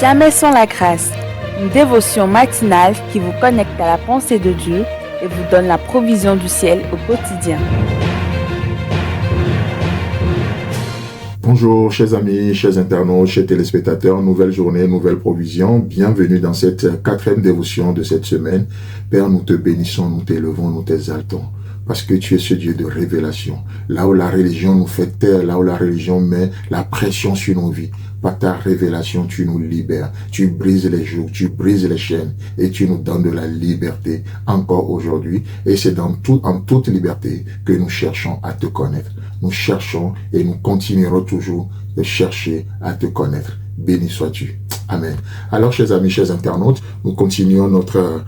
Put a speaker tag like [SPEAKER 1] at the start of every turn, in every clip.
[SPEAKER 1] Jamais sans la grâce, une dévotion matinale qui vous connecte à la pensée de Dieu et vous donne la provision du ciel au quotidien.
[SPEAKER 2] Bonjour chers amis, chers internautes, chers téléspectateurs, nouvelle journée, nouvelle provision. Bienvenue dans cette 4e dévotion de cette semaine. Père, nous te bénissons, nous t'élevons, nous t'exaltons. Parce que tu es ce Dieu de révélation. Là où la religion nous fait taire, là où la religion met la pression sur nos vies, par ta révélation, tu nous libères. Tu brises les jougs, tu brises les chaînes et tu nous donnes de la liberté encore aujourd'hui. Et c'est en toute liberté que nous cherchons à te connaître. Nous cherchons et nous continuerons toujours de chercher à te connaître. Béni sois-tu. Amen. Alors, chers amis, chers internautes, nous continuons notre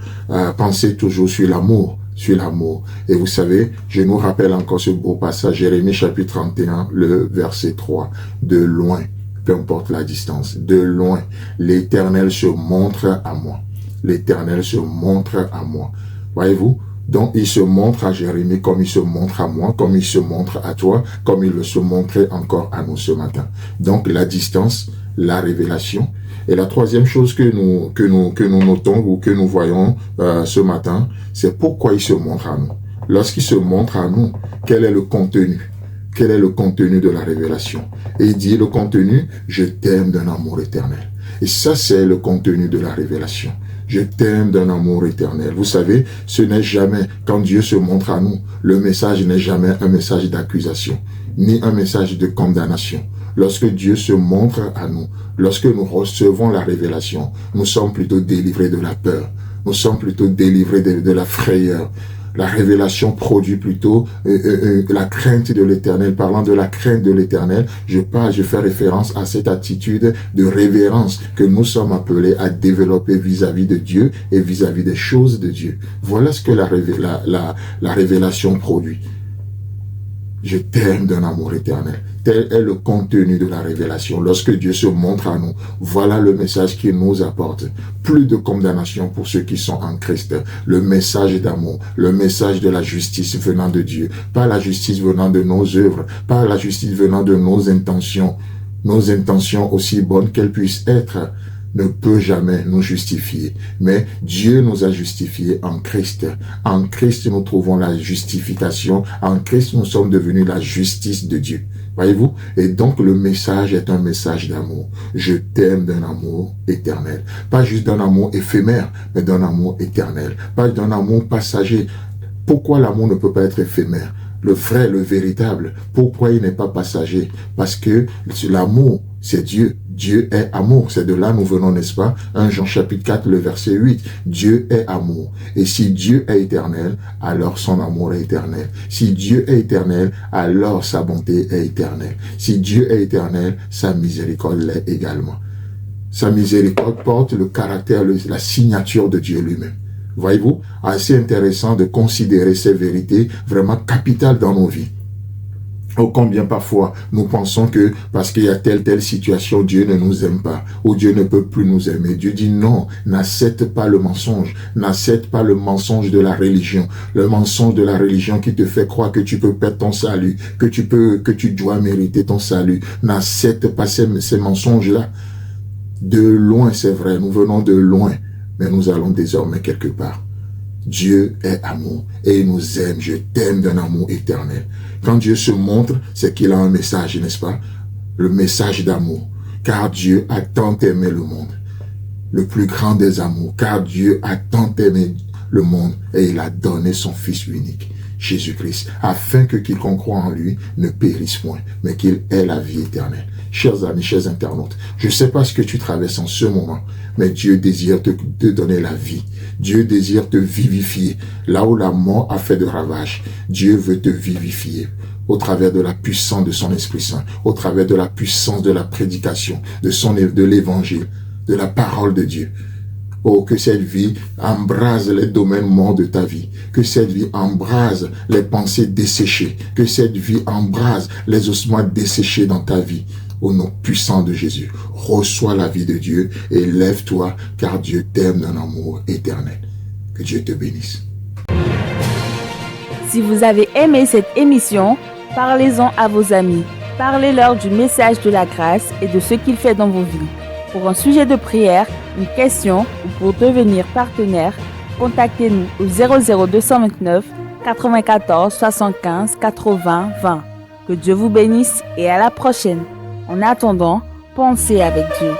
[SPEAKER 2] pensée toujours sur l'amour. Sur l'amour. Et vous savez, je nous rappelle encore ce beau passage, Jérémie chapitre 31, le verset 3. De loin, peu importe la distance, de loin, l'Éternel se montre à moi. L'Éternel se montre à moi. Voyez-vous? Donc, il se montre à Jérémie comme il se montre à moi, comme il se montre à toi, comme il veut se montrer encore à nous ce matin. Donc, la distance, la révélation. Et la troisième chose que nous notons ou que nous voyons ce matin, c'est pourquoi il se montre à nous. Lorsqu'il se montre à nous, quel est le contenu? Quel est le contenu de la révélation? Et il dit le contenu, je t'aime d'un amour éternel. Et ça, c'est le contenu de la révélation. Je t'aime d'un amour éternel. Vous savez, ce n'est jamais, quand Dieu se montre à nous, le message n'est jamais un message d'accusation, ni un message de condamnation. Lorsque Dieu se montre à nous, lorsque nous recevons la révélation, nous sommes plutôt délivrés de la peur. Nous sommes plutôt délivrés de la frayeur. La révélation produit plutôt la crainte de l'Éternel. Parlant de la crainte de l'Éternel, je fais référence à cette attitude de révérence que nous sommes appelés à développer vis-à-vis de Dieu et vis-à-vis des choses de Dieu. Voilà ce que la révélation produit. Je t'aime d'un amour éternel. Tel est le contenu de la révélation. Lorsque Dieu se montre à nous, voilà le message qu'il nous apporte. Plus de condamnation pour ceux qui sont en Christ. Le message d'amour, le message de la justice venant de Dieu. Pas la justice venant de nos œuvres, pas la justice venant de nos intentions. Nos intentions, aussi bonnes qu'elles puissent être, ne peut jamais nous justifier. Mais Dieu nous a justifiés en Christ. En Christ, nous trouvons la justification. En Christ, nous sommes devenus la justice de Dieu. Voyez-vous? Et donc, le message est un message d'amour. Je t'aime d'un amour éternel. Pas juste d'un amour éphémère, mais d'un amour éternel. Pas d'un amour passager. Pourquoi l'amour ne peut pas être éphémère? Le vrai, le véritable. Pourquoi il n'est pas passager? Parce que l'amour, c'est Dieu. Dieu est amour. C'est de là nous venons, n'est-ce pas? 1 Jean chapitre 4, le verset 8. Dieu est amour. Et si Dieu est éternel, alors son amour est éternel. Si Dieu est éternel, alors sa bonté est éternelle. Si Dieu est éternel, sa miséricorde l'est également. Sa miséricorde porte le caractère, la signature de Dieu lui-même. Voyez-vous, assez intéressant de considérer ces vérités vraiment capitales dans nos vies. Oh, combien parfois nous pensons que parce qu'il y a telle situation, Dieu ne nous aime pas, ou Dieu ne peut plus nous aimer. Dieu dit non, n'accepte pas le mensonge, n'accepte pas le mensonge de la religion, le mensonge de la religion qui te fait croire que tu peux perdre ton salut, que tu dois mériter ton salut. N'accepte pas ces mensonges-là. De loin, c'est vrai, nous venons de loin, mais nous allons désormais quelque part. Dieu est amour et il nous aime. Je t'aime d'un amour éternel. Quand Dieu se montre, c'est qu'il a un message, n'est-ce pas? Le message d'amour. Car Dieu a tant aimé le monde. Le plus grand des amours. Car Dieu a tant aimé le monde et il a donné son Fils unique, Jésus-Christ, afin que quiconque croit en lui ne périsse point, mais qu'il ait la vie éternelle. Chers amis, chers internautes, je ne sais pas ce que tu traverses en ce moment, mais Dieu désire te donner la vie. Dieu désire te vivifier. Là où la mort a fait de ravages, Dieu veut te vivifier au travers de la puissance de son Esprit Saint, au travers de la puissance de la prédication, de l'évangile, de la parole de Dieu. Oh, que cette vie embrase les domaines morts de ta vie. Que cette vie embrase les pensées desséchées. Que cette vie embrase les ossements desséchés dans ta vie. Au nom puissant de Jésus, reçois la vie de Dieu et lève-toi, car Dieu t'aime d'un amour éternel. Que Dieu te bénisse.
[SPEAKER 1] Si vous avez aimé cette émission, parlez-en à vos amis. Parlez-leur du message de la grâce et de ce qu'il fait dans vos vies. Pour un sujet de prière, une question ou pour devenir partenaire, contactez-nous au 00229 94 75 80 20. Que Dieu vous bénisse et à la prochaine. En attendant, pensez avec Dieu.